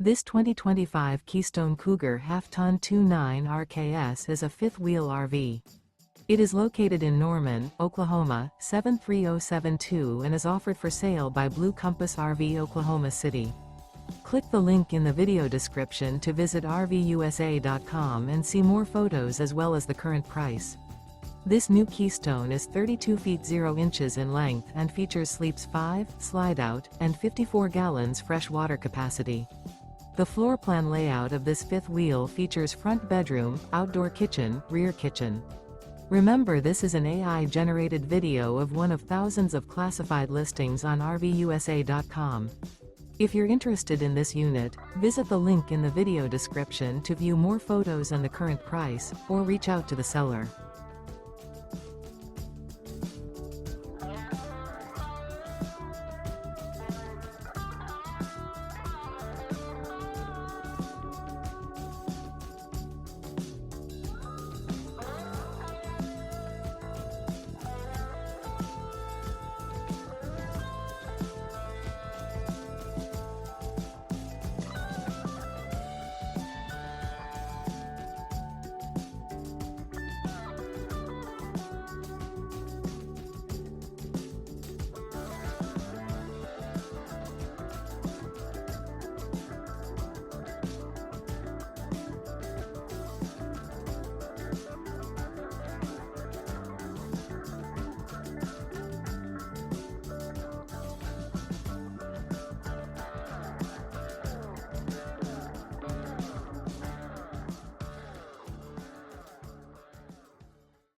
This 2025 Keystone Cougar Half-Ton 29 RKS is a fifth-wheel RV. It is located in Norman, Oklahoma, 73072 and is offered for sale by Blue Compass RV Oklahoma City. Click the link in the video description to visit RVUSA.com and see more photos as well as the current price. This new Keystone is 32 feet 0 inches in length and features sleeps 5, slide-out, and 54 gallons fresh water capacity. The floor plan layout of this fifth wheel features front bedroom, outdoor kitchen, rear kitchen. Remember, this is an AI-generated video of one of thousands of classified listings on RVUSA.com. If you're interested in this unit, visit the link in the video description to view more photos and the current price, or reach out to the seller.